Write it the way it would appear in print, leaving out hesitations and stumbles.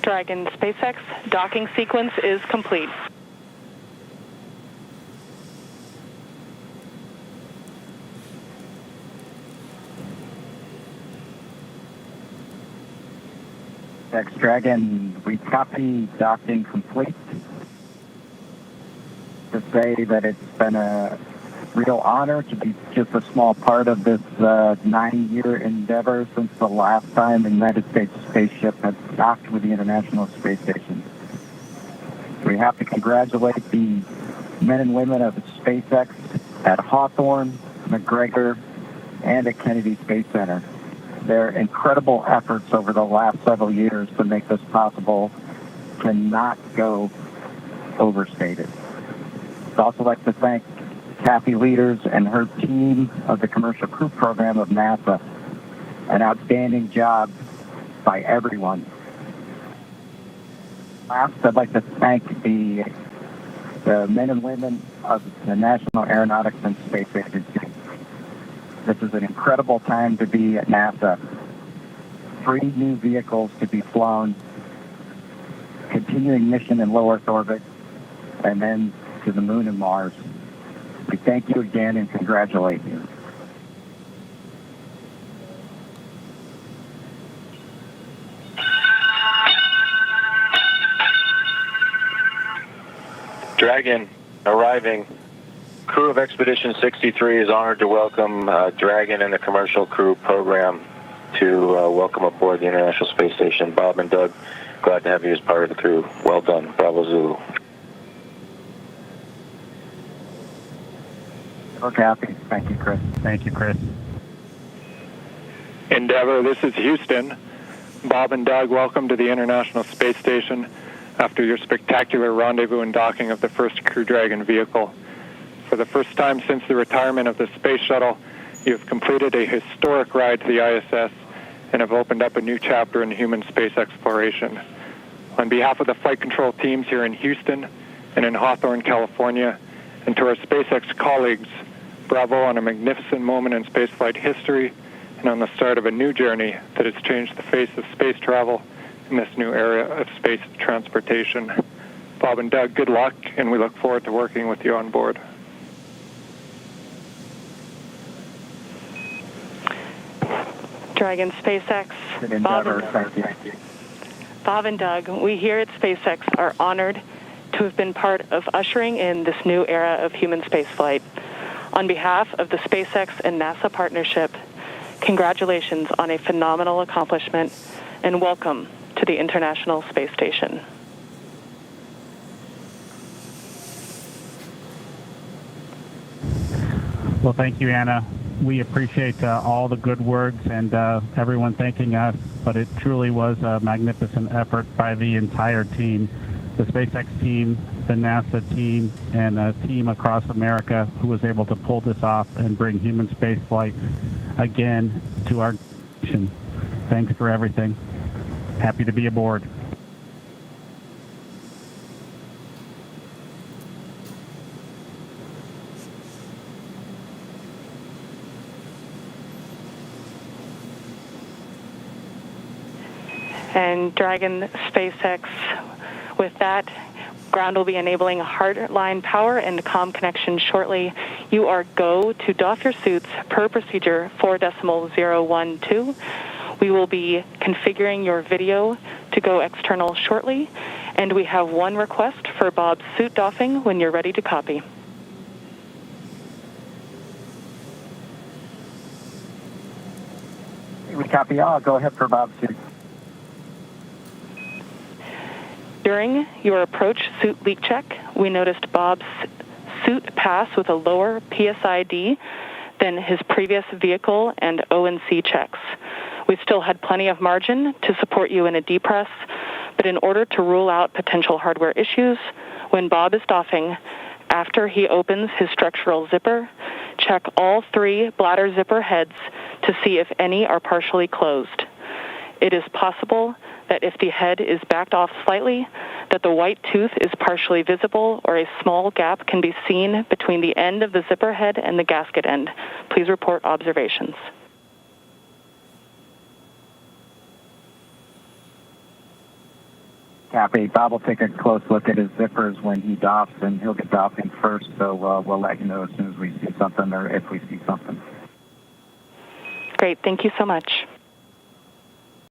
Dragon SpaceX docking sequence is complete. SpaceX Dragon, we copy docking complete. To say that it's been a real honor to be just a small part of this 9-year endeavor since the last time the United States spaceship has docked with the International Space Station. We have to congratulate the men and women of SpaceX at Hawthorne, McGregor, and at Kennedy Space Center. Their incredible efforts over the last several years to make this possible cannot go overstated. I'd also like to thank Kathy Leaders and her team of the Commercial Crew Program of NASA. An outstanding job by everyone. Last, I'd like to thank the men and women of the National Aeronautics and Space Agency. This is an incredible time to be at NASA. 3 new vehicles to be flown, continuing mission in low Earth orbit, and then to the moon and Mars. We thank you again and congratulate you. Dragon arriving. Crew of Expedition 63 is honored to welcome Dragon and the Commercial Crew Program to welcome aboard the International Space Station. Bob and Doug, glad to have you as part of the crew. Well done. Bravo Zulu. We're happy. Thank you, Chris. Thank you, Chris. Endeavour, this is Houston. Bob and Doug, welcome to the International Space Station after your spectacular rendezvous and docking of the first Crew Dragon vehicle. For the first time since the retirement of the Space Shuttle, you have completed a historic ride to the ISS and have opened up a new chapter in human space exploration. On behalf of the flight control teams here in Houston and in Hawthorne, California, and to our SpaceX colleagues, bravo on a magnificent moment in spaceflight history and on the start of a new journey that has changed the face of space travel in this new era of space transportation. Bob and Doug, good luck, and we look forward to working with you on board. Dragon SpaceX, Bob and Doug, we here at SpaceX are honored to have been part of ushering in this new era of human spaceflight. On behalf of the SpaceX and NASA partnership, congratulations on a phenomenal accomplishment and welcome to the International Space Station. Well, thank you, Anna. We appreciate all the good words and everyone thanking us, but it truly was a magnificent effort by the entire team, the SpaceX team, the NASA team, and a team across America who was able to pull this off and bring human spaceflight again to our nation. Thanks for everything. Happy to be aboard. And Dragon SpaceX, with that, ground will be enabling hardline power and comm connection shortly. You are go to doff your suits per procedure 4.012. We will be configuring your video to go external shortly, and we have one request for Bob's suit doffing when you're ready to copy. We copy all. Go ahead for Bob's suit. During your approach suit leak check, we noticed Bob's suit pass with a lower PSID than his previous vehicle and O&C checks. We still had plenty of margin to support you in a depress, but in order to rule out potential hardware issues, when Bob is doffing, after he opens his structural zipper, check all 3 bladder zipper heads to see if any are partially closed. It is possible that if the head is backed off slightly, that the white tooth is partially visible or a small gap can be seen between the end of the zipper head and the gasket end. Please report observations. Copy. Bob will take a close look at his zippers when he doffs, and he'll get doffing first, so we'll let you know as soon as we see something or if we see something. Great. Thank you so much.